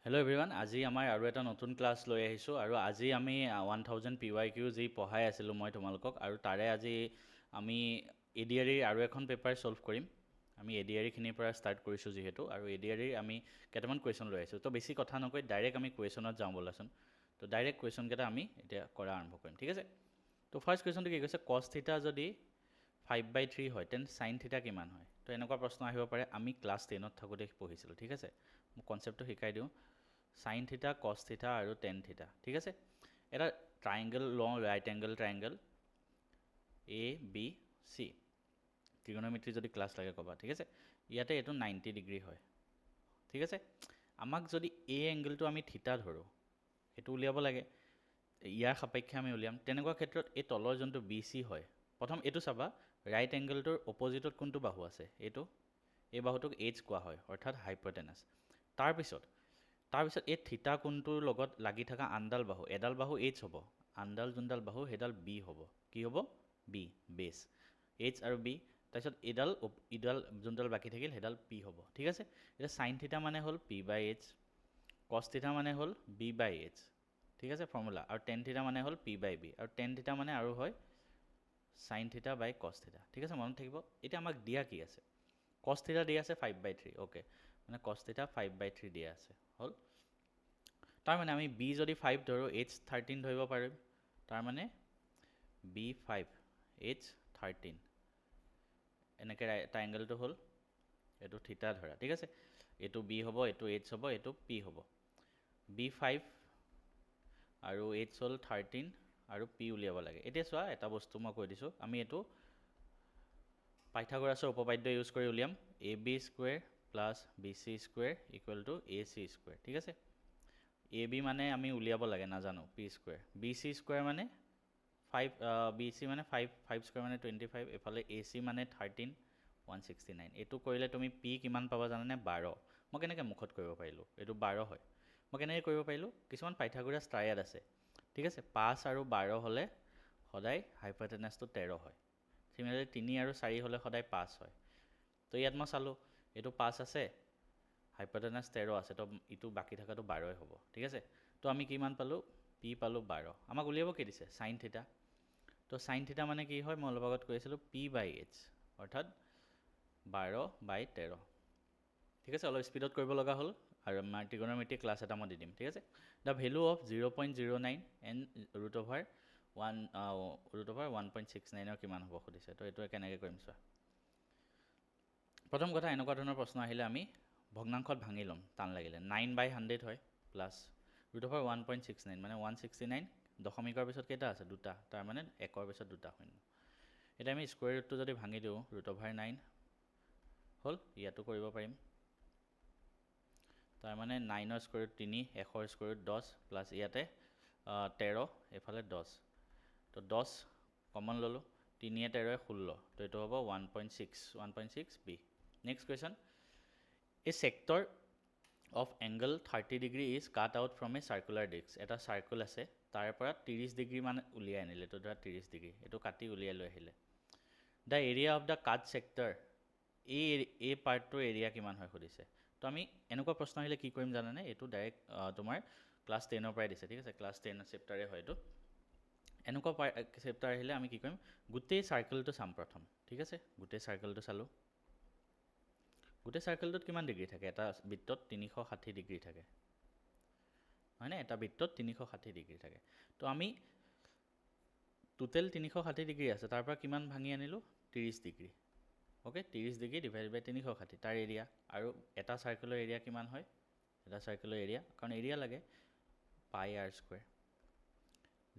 Hello' everyone, আজি আমাৰ আৰু এটা নতুন ক্লাছ লৈ আহিছোঁ আৰু আজি আমি 1000 PYQ যি পঢ়াই আছিলোঁ মই তোমালোকক, আৰু তাৰে আজি আমি ADRE আৰু এখন পেপাৰ ছল্ভ কৰিম। আমি ADREখিনিৰ পৰা ষ্টাৰ্ট কৰিছোঁ যিহেতু, আৰু ADRE আমি কেইটামান কুৱেশ্যন লৈ আহিছোঁ। তো বেছি কথা নকৈ ডাইৰেক্ট আমি কুৱেশ্যনত যাওঁ ব'লাচোন। তো ডাইৰেক্ট কুৱেশ্যনকেইটা আমি এতিয়া কৰা আৰম্ভ কৰিম, ঠিক আছে। তো ফাৰ্ষ্ট কুৱেশ্যনটো কি কৈছে, কছ থিটা যদি 5/3 হয় তেন্তে চাইন থিটা কিমান হয়? তো এনেকুৱা প্ৰশ্ন আহিব পাৰে, আমি ক্লাছ 10ত থাকোঁতে পঢ়িছিলোঁ, ঠিক আছে। মোক কনচেপ্টটো শিকাই দিওঁ। সাইন থিটা, কছ থিটা আৰু টেন থিটা, ঠিক আছে। এটা ট্ৰাইংগল লওঁ, ৰাইট এংগল ট্ৰাইংগল ABC। ট্ৰিগন'মেট্ৰি যদি ক্লাছ লাগে ক'বা, ঠিক আছে। ইয়াতে এইটো 90 ডিগ্ৰী হয়, ঠিক আছে। আমাক যদি এই এংগলটো আমি থিটা ধৰোঁ, সেইটো উলিয়াব লাগে। ইয়াৰ সাপেক্ষে আমি উলিয়াম। তেনেকুৱা ক্ষেত্ৰত এই তলৰ যোনটো BC হয়, প্ৰথম এইটো চাবা, ৰাইট এংগলটোৰ অপজিটত কোনটো বাহু আছে? এইটো। এই বাহুটোক H কোৱা হয়, অৰ্থাৎ হাইপটেনাছ। তাৰপিছত এই থিটা কোণটোৰ লগত লাগি থকা আনডাল বাহু, এডাল বাহু H হ'ব, আনডাল যোনডাল বাহু সেইডাল B হ'ব। কি হ'ব? B, বেছ। H আৰু B। তাৰপিছত ইডাল যোনডাল বাকী থাকিল সেইডাল P হ'ব, ঠিক আছে। এতিয়া চাইন থিটা মানে হ'ল P/H, কছ থিটা মানে হ'ল B/H, ঠিক আছে ফৰ্মুলা। আৰু টেন থিটা মানে হ'ল P/B, আৰু টেন থিটা মানে আৰু হয় চাইন থিটা বাই কছ থিটা, ঠিক আছে, মনত থাকিব। এতিয়া আমাক দিয়া কি আছে? কছ থিটা দিয়া আছে 5/3, অ'কে, মানে কছ থিটা 5/3 দিয়া আছে, হ'ল। তাৰমানে আমি B যদি 5 ধৰোঁ, H 13 ধৰিব পাৰিম। তাৰমানে B5 H 13, এনেকৈ ট্ৰাইংগলটো হ'ল, এইটো থিটা ধৰা, ঠিক আছে। এইটো B হ'ব, এইটো H হ'ব, এইটো P হ'ব। B5 আৰু H হ'ল 13 আৰু P উলিয়াব লাগে। এতিয়া চোৱা, এটা বস্তু মই কৈ দিছোঁ, আমি এইটো পাইথাগোৰাছৰ উপপাদ্য ইউজ কৰি উলিয়াম। AB square plus BC square equal to AC square, ঠিক আছে। AB মানে আমি উলিয়াব লাগে, নাজানো, P স্কুৱেৰ। BC স্কুৱেৰ মানে 5, BC মানে 5 স্কুৱেৰ মানে 25, এইফালে AC মানে 13, 169। এইটো কৰিলে তুমি P কিমান পাবা জানানে? 12। মই কেনেকৈ মুখত কৰিব পাৰিলোঁ? এইটো 12 হয়। মই কেনেকৈ কৰিব পাৰিলোঁ? কিছুমান পাইথাগোৰাছ ট্ৰায়াড আছে, ঠিক আছে। 5 আৰু 12 হ'লে সদায় হাইপটেনাছটো 13 হয়। চিমিলাৰলি 3 আৰু 4 হ'লে সদায় 5 হয়। তো ইয়াত মই চালোঁ, এইটো 5 আছে, হাইপটেনাছ 13 আছে, তো ইটো বাকী থকাটো 12 হ'ব, ঠিক আছে। তো আমি কিমান পালোঁ? P পালোঁ 12। আমাক উলিয়াব কি দিছে? চাইন থিটা। তো চাইন থিটা মানে কি হয়? মই অলপ আগত কৈ আছিলোঁ P/H, অৰ্থাৎ 12/13, ঠিক আছে। অলপ স্পীডত কৰিব লগা হ'ল, আৰু আমাৰ ট্ৰিগন'মেট্ৰি ক্লাছ এটা মই দি দিম, ঠিক আছে। দ্য ভেলু অফ 0.09 এণ্ড √1.69 কিমান হ'ব সুধিছে। তো এইটো কেনেকৈ কৰিম চোৱা। প্ৰথম কথা, এনেকুৱা ধৰণৰ প্ৰশ্ন আহিলে আমি ভগ্নাংশত ভাঙি ল'ম, টান লাগিলে। 9/100 হয়, প্লাছ √1.69 মানে 169, দশমিকৰ পিছত কেইটা আছে? 2টা, তাৰমানে 1ৰ পিছত 2টা শূন্য। এতিয়া আমি স্কুৱেৰ ৰুটটো যদি ভাঙি দিওঁ, √9 হ'ল, ইয়াতো কৰিব পাৰিম। তাৰমানে 9ৰ স্কুৱেৰ ৰুট 3, 100ৰ স্কুৱেৰ ৰুট 10, প্লাছ ইয়াতে 13, এইফালে 10। তো 10 কমন ল'লোঁ, 3 13 16, তো এইটো হ'ব 1.6 B। Next question, a sector of angle 30 degree is cut out from a circular disc. এটা চাৰ্কুল আছে, তাৰ পৰা 30 ডিগ্ৰী মান উলিয়াই আনিলে। তো ধৰা 30 ডিগ্ৰী, এইটো কাটি উলিয়াই লৈ আহিলে। The area of the cut sector, এই পাৰ্টটোৰ এৰিয়া কিমান হয় সুধিছে। তো আমি এনেকুৱা প্ৰশ্ন আহিলে কি কৰিম জানানে? এইটো ডাইৰেক্ট তোমাৰ ক্লাছ 10ৰ পৰাই দিছে, ঠিক আছে। ক্লাছ 10 চেপ্টাৰে হয় এইটো। এনেকুৱা চেপ্টাৰ আহিলে আমি কি কৰিম? গোটেই চাৰ্কেলটো চাম প্ৰথম, ঠিক আছে। গোটেই চাৰ্কেলটো চালোঁ। গোটেই চাৰ্কেলটোত কিমান ডিগ্ৰী থাকে? এটা বৃত্তত 360 ডিগ্ৰী থাকে, হয়নে? এটা বৃত্তত 360 ডিগ্ৰী থাকে। তো আমি টোটেল 360 ডিগ্ৰী আছে, তাৰ পৰা কিমান ভাঙি আনিলোঁ? 30 ডিগ্ৰী, অ'কে। 30 ডিগ্ৰী ডিভাইড বাই 360, তাৰ এৰিয়া। আৰু এটা চাৰ্কেলৰ এৰিয়া কিমান হয়? এটা চাৰ্কেলৰ এৰিয়া, কাৰণ এৰিয়া লাগে, πr²।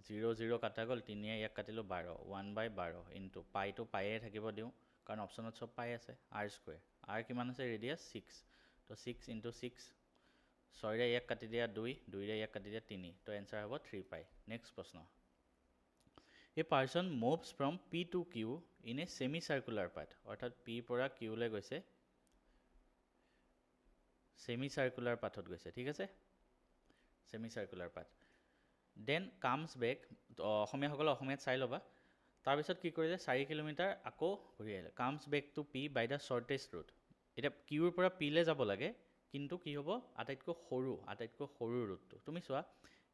0 0 কাটা গ'ল, 3 ইয়াক কাটিলোঁ 12, 1/12 ইনটু পাইটো পায়ে থাকিব দিওঁ, কাৰণ অপশ্যনত চব পাই আছে। r², r কিমান আছে? ৰেডিয়াছ 6, তো 6 ইনটু 6, 6ৰে ইয়াক কাটি দিয়া 2, 2ৰে ইয়াক কাটি দিয়া 3, তো এনচাৰ হ'ব 3π। নেক্সট প্ৰশ্ন, a person moves from P to Q in a semi circular path, অৰ্থাৎ P পৰা Qলৈ গৈছে, ছেমি চাৰ্কুলাৰ পাথত গৈছে, ঠিক আছে। Semi circular path. Then comes back, অসমীয়াসকলে অসমীয়াত চাই ল'বা। তাৰপিছত কি কৰিলে? 4 কিলোমিটাৰ আকৌ ঘূৰি আহিলে। Comes back to P by the shortest route. এতিয়া Qৰ পৰা Pলৈ যাব লাগে, কিন্তু কি হ'ব আটাইতকৈ সৰু ৰুটটো তুমি চোৱা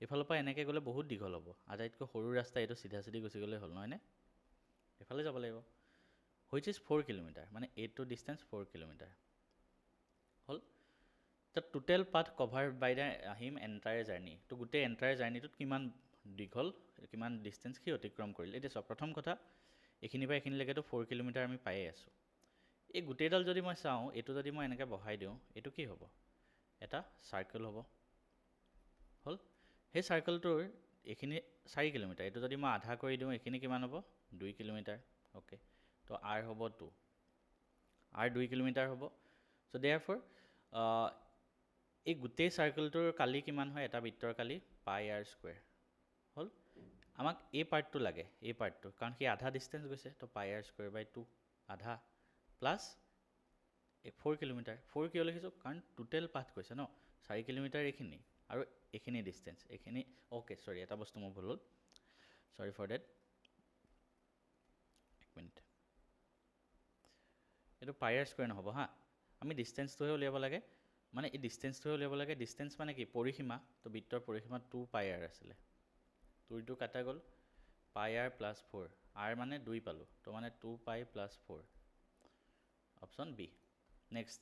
এইফালৰ পৰা এনেকৈ গ'লে বহুত দীঘল হ'ব আটাইতকৈ সৰু ৰাস্তা এইটো চিধা চিধি গুচি গ'লে হ'ল নহয়নে এইফালে যাব লাগিব হুইচ ইজ 4 কিলোমিটাৰ মানে এইটো ডিষ্টেঞ্চ 4 কিলোমিটাৰ হ'ল the total path covered by the him entire journey তো গোটেই এণ্টায়াৰ জাৰ্ণিটোত কিমান দীঘল কিমান ডিষ্টেঞ্চ সি অতিক্ৰম কৰিলে এতিয়া চোৱা প্ৰথম কথা এইখিনিৰ পৰা এইখিনিলৈকেতো 4 কিলোমিটাৰ আমি পায়ে আছোঁ এই গোটেইডাল যদি মই চাওঁ এইটো যদি মই এনেকৈ বহাই দিওঁ এইটো কি হ'ব এটা চাৰ্কেল হ'ব হ'ল সেই চাৰ্কেলটোৰ এইখিনি 4 কিলোমিটাৰ এইটো যদি মই আধা কৰি দিওঁ এইখিনি কিমান হ'ব 2 কিলোমিটাৰ অ'কে তো আৰ হ'ব 2 আৰ 2 কিলোমিটাৰ হ'ব চ' দেয়াৰফৰ এই গোটেই চাৰ্কেলটোৰ কালি কিমান হয় এটা বৃত্তৰ কালি পাই আৰ স্কুৱেৰ হ'ল আমাক এই পাৰ্টটো লাগে এই পাৰ্টটো কাৰণ সি আধা ডিষ্টেঞ্চ গৈছে তো পাই আৰ স্কুৱেৰ বাই 2 আধা প্লাছ 4 কিলোমিটাৰ 4 কিয় লিখিছোঁ কাৰণ টোটেল পাথ কৈছে ন 4 কিলোমিটাৰ এইখিনি আৰু এইখিনি ডিষ্টেঞ্চ এইখিনি অ'কে চৰি এটা বস্তু মোৰ ভুল হ'ল চৰি ফৰ ডেট এক মিনিট এইটো পাই আৰ স্কুৱেৰ নহ'ব হা আমি ডিষ্টেঞ্চটোহে উলিয়াব লাগে মানে এই ডিষ্টেঞ্চটোহে উলিয়াব লাগে ডিষ্টেঞ্চ মানে কি পৰিসীমা তো বৃত্তৰ পৰিসীমা 2 পাই আৰ আছিলে 2টো কাটা গ'ল পাই আৰ প্লাছ 4 আৰ মানে 2 পালোঁ তো মানে 2 পাই প্লাছ 4 অপশ্যন বি নেক্সট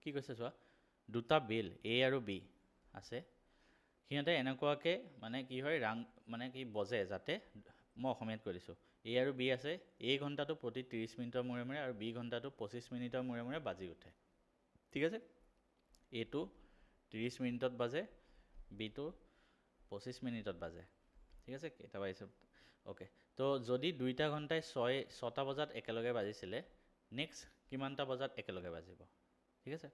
কি কৈছে চোৱা দুটা বেল এ আৰু বি আছে সিহঁতে এনেকুৱাকৈ মানে কি হয় মানে কি বজে যাতে মই অসমীয়াত কৈ দিছোঁ এ আৰু বি আছে এ ঘণ্টাটো প্ৰতি 30 মিনিটৰ মূৰে মূৰে আৰু বি ঘণ্টাটো 25 মিনিটৰ মূৰে মূৰে বাজি উঠে ঠিক আছে এটো 30 মিনিটত বাজে বিটো 25 মিনিটত বাজে ঠিক আছে কেইটা বাজিছে অ'কে তো যদি দুইটা ঘণ্টাই 6টা বজাত একেলগে বাজিছিলে নেক্সট কিমানটা বজাত একেলগে বাজিব ঠিক আছে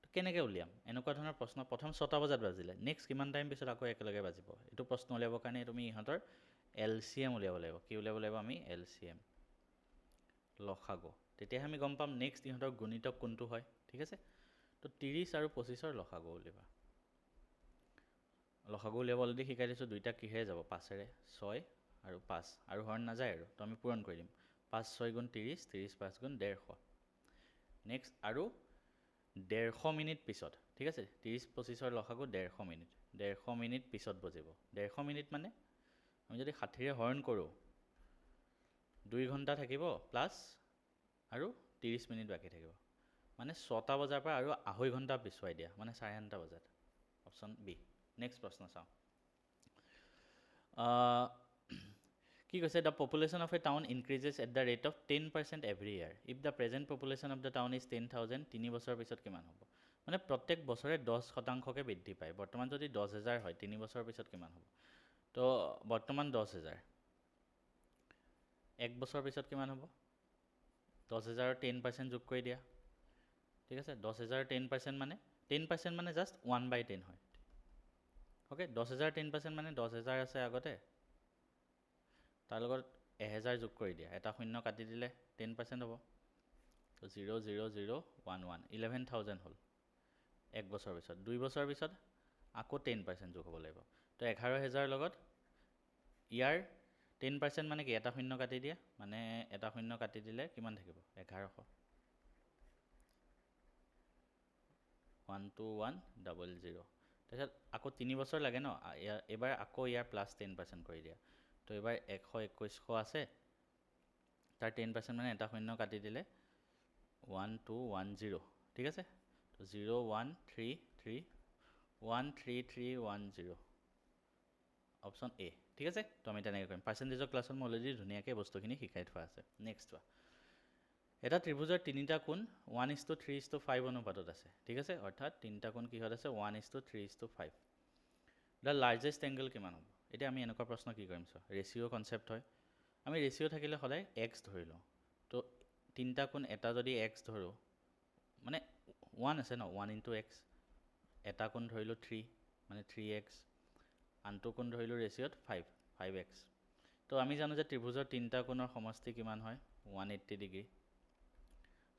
তো কেনেকৈ উলিয়াম এনেকুৱা ধৰণৰ প্ৰশ্ন প্ৰথম 6টা বজাত বাজিলে নেক্সট কিমান টাইম পিছত আকৌ একেলগে বাজিব এইটো প্ৰশ্ন উলিয়াবৰ কাৰণে তুমি ইহঁতৰ LCM উলিয়াব লাগিব কি উলিয়াব লাগিব আমি LCM লসাগু তেতিয়াহে আমি গম পাম নেক্সট ইহঁতৰ গুণিতক কোনটো হয় ঠিক আছে তো 30 আৰু 25ৰ লসাগু উলিয়াবা লসাগু উলিয়াব অলৰেডি শিকাই দিছোঁ দুইটা কিহে যাব 5ৰে 6 আৰু 5 আৰু হৰণ নাযায় আৰু তো আমি পূৰণ কৰি দিম 5 6 গুণ 30 30 5 গুণ 150 নেক্সট আৰু 150 মিনিট পিছত ঠিক আছে 30 25ৰ লসাগু 150 মিনিট পিছত বজিব 150 মিনিট মানে আমি যদি 60ৰে হৰণ কৰোঁ 2 ঘণ্টা থাকিব প্লাছ আৰু 30 মিনিট বাকী থাকিব মানে 6টা বজাৰ পৰা আৰু আঢ়ৈ ঘণ্টা পিছুৱাই দিয়া মানে 9:30 বজাত অপশ্যন বি নেক্সট প্ৰশ্ন চাওঁ কি কৈছে the population of a town increases at the rate of 10% every year if the present population of the town is 10,000 তিনি বছৰৰ পিছত কিমান হ'ব মানে প্ৰত্যেক বছৰে 10% বৃদ্ধি পায় বৰ্তমান যদি 10,000 হয় তিনি বছৰৰ পিছত কিমান হ'ব তো বৰ্তমান 10,000 এক বছৰৰ পিছত কিমান হ'ব 10,000ৰ 10% যোগ কৰি দিয়া ঠিক আছে 10,000ৰ 10% মানে জাষ্ট 1/10 হয় অ'কে 10,000 10% মানে 10,000 আছে আগতে তাৰ লগত 1,000 যোগ কৰি দিয়া এটা শূন্য কাটি দিলে 10% হ'ব তো 0,0011 11,000 হ'ল এক বছৰৰ পিছত 2 বছৰৰ পিছত আকৌ 10% যোগ হ'ব লাগিব তো 11,000 লগত ইয়াৰ 10% মানে কি এটা শূন্য কাটি দিয়া মানে এটা শূন্য কাটি দিলে কিমান থাকিব 1100 12100 তাৰপিছত আকৌ 3 বছৰ লাগে ন এবাৰ আকৌ ইয়াৰ প্লাছ 10% কৰি দিয়া তো এবাৰ 121 আছে তাৰ 10% মানে এটা শূন্য কাটি দিলে 1210 ঠিক আছে তো 0133 অপশ্যন এ ঠিক আছে তো আমি তেনেকৈ কৰিম পাৰ্চেণ্টেজৰ ক্লাছত মই অলৰেডি ধুনীয়াকৈ বস্তুখিনি শিকাই থোৱা আছে নেক্সট চোৱা এটা ত্ৰিভুজৰ তিনিটা কোণ 1:3:5 অনুপাতত আছে ঠিক আছে অৰ্থাৎ তিনিটা কোণ কিহত আছে 1:3:5 দ্য লাৰ্জেষ্ট এংগল কিমান হ'ব এতিয়া আমি এনেকুৱা প্ৰশ্ন কি কৰিম চোৱা ৰেচিঅ' কনচেপ্ট হয় আমি ৰেচিঅ' থাকিলে সদায় এক্স ধৰি লওঁ তো তিনিটা কোণ এটা যদি এক্স ধৰোঁ মানে 1 আছে ন 1 × x এটা কোণ ধৰিলোঁ 3 মানে 3x আনটো কোণ ধৰিলোঁ ৰেচিঅ'ত 5x তো আমি জানো যে ত্ৰিভুজৰ তিনিটা কোণৰ সমষ্টি কিমান হয় 180 ডিগ্ৰী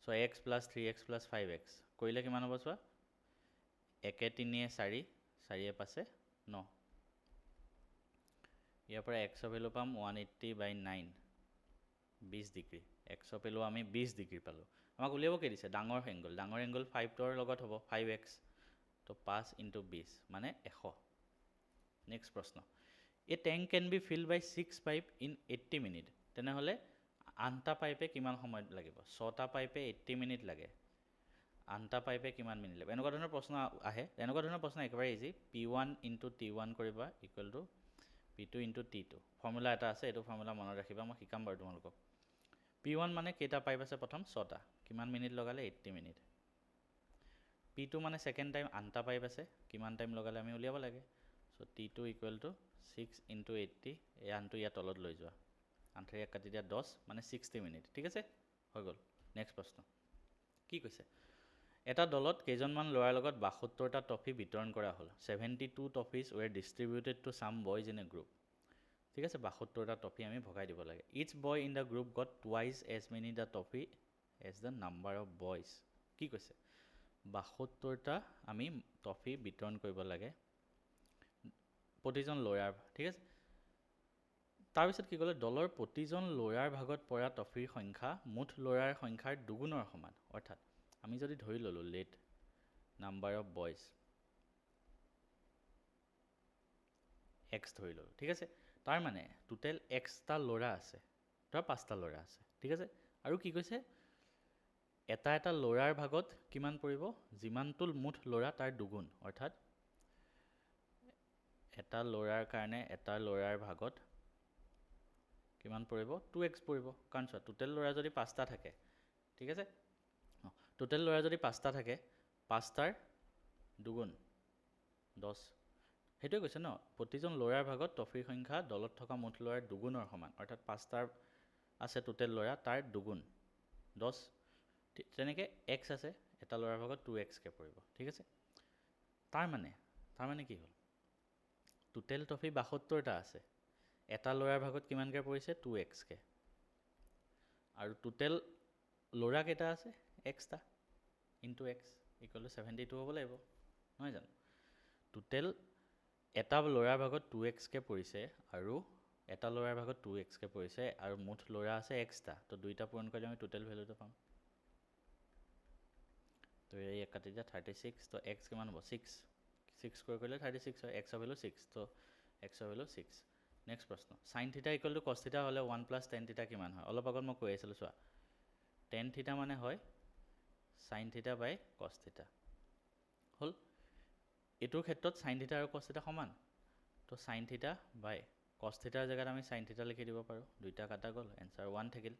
চ' x + 3x + 5x কৰিলে কিমান হ'ব চোৱা 1 3 4 4 5 9 ইয়াৰ পৰা x ভেলু পাম 180/9 20 ডিগ্ৰী x ভেলু আমি 20 ডিগ্ৰী পালোঁ আমাক উলিয়াব কি দিছে ডাঙৰ এংগল 5ৰ লগত হ'ব 5x তো 5 × 20 মানে 100 নেক্সট প্ৰশ্ন a tank can be filled by 6 pipe in 80 minute তেনেহ'লে 8টা পাইপে কিমান সময় লাগিব 6টা পাইপে 80 মিনিট লাগে 8টা পাইপে কিমান মিনিট লাগিব এনেকুৱা ধৰণৰ প্ৰশ্ন আহে এনেকুৱা ধৰণৰ প্ৰশ্ন একেবাৰে ইজি p1 × t1 কৰিবা equal to p2 × t2 formula এটা আছে এইটো ফৰ্মুলা মনত ৰাখিবা মই শিকাম বাৰু তোমালোকক p1 মানে কেইটা পাইপ আছে প্ৰথম 6টা কিমান মিনিট লগালে 80 মিনিট p2 মানে সেকেন্ড টাইম 8টা পাইপ আছে কিমান টাইম লগালে আমি উলিয়াব লাগে সো t2 ইকুৱেল টু 6 × 80 এই আনটো ইয়াত তলত লৈ যোৱা আনটো ইয়াত কাটি দিয়া 10 মানে 60 মিনিট ঠিক আছে হৈ গ'ল নেক্সট প্ৰশ্ন কি কৈছে এটা দলত কেইজনমান ল'ৰাৰ লগত 72টা ট্ৰফি বিতৰণ কৰা হ'ল 72 trophies were distributed to some boys in a group ঠিক আছে 72টা ট্ৰফি আমি ভগাই দিব লাগে each boy in the group got twice as many the trophy as the number of boys কি কৈছে 72টা আমি ট্ৰফি বিতৰণ কৰিব লাগে প্ৰতিজন ল'ৰাৰ ঠিক আছে তাৰপিছত কি ক'লে দলৰ প্ৰতিজন ল'ৰাৰ ভাগত পৰা ট্ৰফিৰ সংখ্যা মুঠ ল'ৰাৰ সংখ্যাৰ দুগুণৰ সমান অৰ্থাৎ আমি যদি ধৰি ল'লো let number of boys x ধৰি ল'লো ঠিক আছে তাৰ মানে টোটেল xটা ল'ৰা আছে ধৰা 5টা ল'ৰা আছে ঠিক আছে আৰু কি কৈছে এটা ল'ৰাৰ ভাগত কিমান পৰিব যিমানটো মুঠ ল'ৰা তাৰ দুগুণ অৰ্থাৎ এটা ল'ৰাৰ কাৰণে এটা ল'ৰাৰ ভাগত কিমান পৰিব 2x পৰিব কাৰণ চোৱা টোটেল ল'ৰা যদি 5টা থাকে ঠিক আছে টোটেল ল'ৰা যদি 5টা থাকে 5টাৰ দুগুণ 10 সেইটোৱে কৈছে ন প্ৰতিজন ল'ৰাৰ ভাগত ট্ৰফিৰ সংখ্যা দলত থকা মুঠ ল'ৰাৰ দুগুণৰ সমান অৰ্থাৎ 5টাৰ আছে টোটেল ল'ৰা তাৰ দুগুণ 10 তেনেকৈ x আছে এটা ল'ৰাৰ ভাগত 2x কে পৰিব ঠিক আছে তাৰ মানে কি হ'ল টোটেল ট্ৰফি 72টা আছে এটা ল'ৰাৰ ভাগত কিমানকৈ পৰিছে 2x কে আৰু টোটেল ল'ৰা কেইটা আছে xটা ইনটু x ইকুৱেল টু 72 হ'ব লাগিব নহয় জানো টোটেল এটা ল'ৰাৰ ভাগত 2x কে পৰিছে আৰু এটা ল'ৰাৰ ভাগত 2x কে পৰিছে আৰু মুঠ ল'ৰা আছে xটা তো দুইটা পূৰণ কৰিলে আমি টোটেল ভ্যালুটো পাম তো এই কাটি দিয়া 36 তো x কিমান হ'ব 6 কৰিলে 36 হয় x ভ্যালু 6 তো x ভ্যালু 6 নেক্সট প্ৰশ্ন sin থিটা ইকুৱেল টু cos থিটা হ'লে 1 + tan থিটা কিমান হয় অলপ আগত মই কৈ আছিলোঁ চোৱা tan থিটা মানে হয় sin থিটা বাই cos থিটা হ'ল এটোৰ ক্ষেত্ৰত sin থিটা আৰু cos থিটা সমান তো sin থিটা বাই cos থিটাৰ জায়গাত আমি sin থিটা লিখি দিব পাৰো দুইটা কাটা গ'ল এনসাৰ 1 থাকিল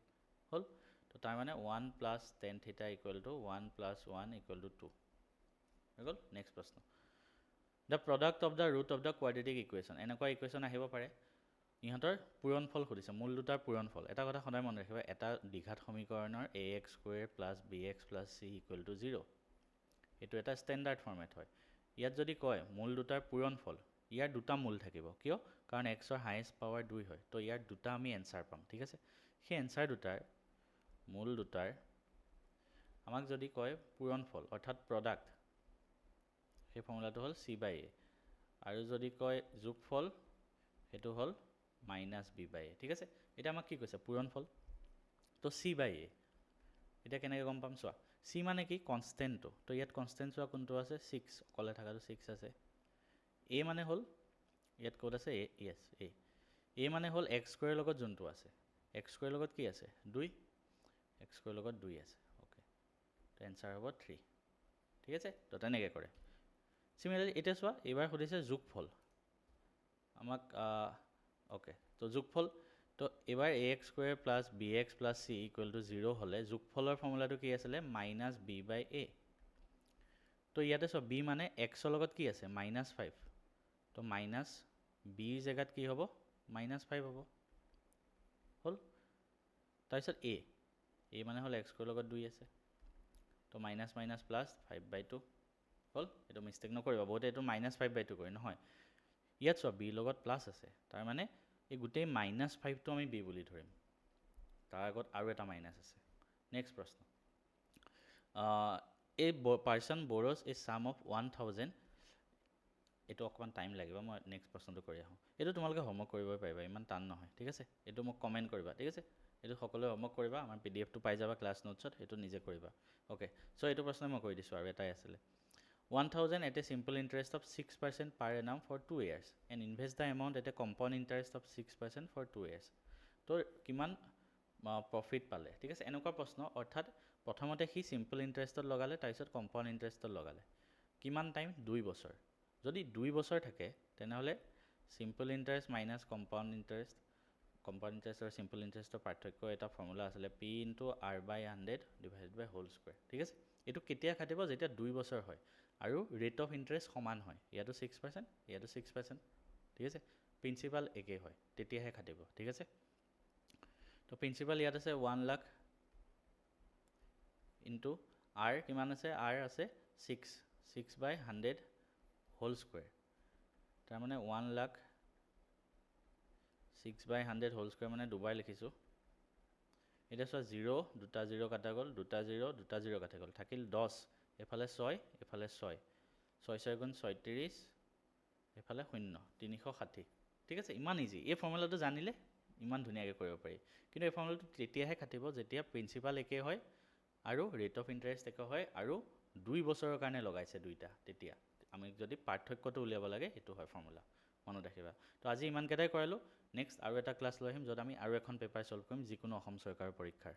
হ'ল তো তাৰ মানে 1 + tan থিটা ইকুৱেল টু 1 + 1 ইকুৱেল টু 2 হৈ গ'ল নেক্সট প্ৰশ্ন the product of the root of the quadratic equation এনেকুৱা ইকুৱেশ্যন আহিব পাৰে ইহঁতৰ পূৰণফল সুধিছে মূল দুটাৰ পূৰণফল এটা কথা সদায় মনত ৰাখিবা এটা দ্বিঘাত সমীকৰণৰ ax² + bx + c = 0 এইটো এটা ষ্টেণ্ডাৰ্ড ফৰ্মেট হয় ইয়াত যদি কয় মূল দুটাৰ পূৰণফল ইয়াৰ দুটা মূল থাকিব কিয় কাৰণ x ৰ হাইয়েষ্ট পাৱাৰ 2 হয় তো ইয়াৰ দুটা আমি এনসাৰ পাম ঠিক আছে সেই এনসাৰ দুটাৰ মূল দুটাৰ আমাক যদি কয় পূৰণফল অৰ্থাৎ প্ৰডাক্ট সেই ফৰ্মুলাটো হ'ল c/a আৰু যদি কয় যোগফল সেইটো হ'ল -b/a ঠিক আছে এটা আমাক কি কৈছে পূৰণফল তো c/a এটা কেনেকৈ গম পাম চোৱা c মানে কি কনষ্টেণ্টটো তো ইয়াত কনষ্টেণ্ট চোৱা কোনটো আছে 6 অকলে থাকাটো 6 আছে a মানে হ'ল ইয়াত ক'ত আছে a yes a মানে হ'ল x² লগত যোনটো আছে x² লগত কি আছে 2 x² লগত 2 আছে ওকে তো এনসাৰ হ'ব 3 ঠিক আছে তো তেনেকৈ কৰে সিমিলাৰলি এটা চোৱা এবাৰ সুধিছে যোগফল আমাক ওকে তো যোগফল তো এবাৰ ax² + bx + c = 0 হ'লে যোগফলৰ ফৰ্মুলাটো কি আছিলে -b/a তো ইয়াতে চোৱা b মানে x ৰ লগত কি আছে -5 তো -b জায়গাত কি হ'ব -5 হ'ব হ'ল তাৰপিছত a মানে হ'ল x² লগত 2 আছে তো -−+5/2 হ'ল এইটো মিষ্টেক নকৰিবা বহুতে এইটো -5/2 কৰে নহয় ইয়াত চোৱা b লগত প্লাছ আছে তাৰ মানে এই গোটেই -5টো আমি b বুলি ধৰিম তাৰ আগত আৰু এটা মাইনাছ আছে নেক্সট প্ৰশ্ন এ পাৰ্সন বৰজ এ সাম অফ 1000 এইটো অকমান টাইম লাগিব মই নেক্সট প্ৰশ্নটো কৰি আহোঁ এইটো তোমালোকে হোমৱৰ্ক কৰিবই পাৰিবা ইমান টান নহয় ঠিক আছে এইটো মোক কমেণ্ট কৰিবা ঠিক আছে এইটো সকলোৱে হোমৱৰ্ক কৰিবা, আমাৰ PDF টো পাই যাবা ক্লাছ নোটছত, সেইটো নিজে কৰিবা। অ'কে, চ' এইটো প্ৰশ্ন মই কৰি দিছোঁ আৰু এটাই আছিলে 1000 at a simple interest of 6% per annum for 2 years and invest the amount at a compound interest of 6% for 2 years. তো কিমান প্ৰফিট পালে, ঠিক আছে। এনেকুৱা প্ৰশ্ন, অৰ্থাৎ প্ৰথমতে সি চিম্পল ইণ্টাৰেষ্টত লগালে, তাৰপিছত কম্পাউণ্ড ইণ্টাৰেষ্টত লগালে। কিমান টাইম? 2 বছৰ। যদি 2 বছৰ থাকে তেনেহ'লে simple interest minus compound interest, compound interest আৰু চিম্পল ইণ্টাৰেষ্টৰ পাৰ্থক্য এটা ফৰ্মুলা আছিলে P × R/100 ডিভাইডেড বাই হোল স্কুৱেৰ, ঠিক আছে। এইটো কেতিয়া খাটিব? যেতিয়া 2 বছৰ হয় আৰু ৰেট অফ ইণ্টাৰেষ্ট সমান হয়, ইয়াতো 6%, ইয়াতো 6%, ঠিক আছে। প্ৰিন্সিপাল একেই হয়, তেতিয়াহে খাটিব, ঠিক আছে। তো প্ৰিন্সিপাল ইয়াত আছে 1 লাখ ইনটু R কিমান আছে? R আছে 6/100 হোল স্কুৱেৰ, তাৰমানে 1 লাখ 6/100 হোল স্কুৱেৰ মানে দুবাৰ লিখিছোঁ। এতিয়া চোৱা 0 দুটা 0 কাটা গ'ল, দুটা 0 দুটা 0 কাটা গ'ল, থাকিল 10, এফালে 6 এফালে 6, 6 6 গুণ 36, এফালে 0, 360, ঠিক আছে। ইমান ইজি। এই ফৰ্মুলাটো জানিলে ইমান ধুনীয়াকৈ কৰিব পাৰি। কিন্তু এই ফৰ্মুলাটো তেতিয়াহে খাটিব যেতিয়া প্ৰিন্সিপাল একে হয় আৰু ৰেট অফ ইণ্টাৰেষ্ট একে হয় আৰু 2 বছৰৰ কাৰণে লগাইছে দুইটা, তেতিয়া আমি যদি পাৰ্থক্যটো উলিয়াব লাগে এইটো হয় ফৰ্মুলা, মনত ৰাখিবা। তো আজি ইমানকেইটাই কৰালোঁ। নেক্সট আৰু এটা ক্লাছ লৈ আহিম য'ত আমি আৰু এখন পেপাৰ ছল্ভ কৰিম, যিকোনো অসম চৰকাৰৰ পৰীক্ষাৰ।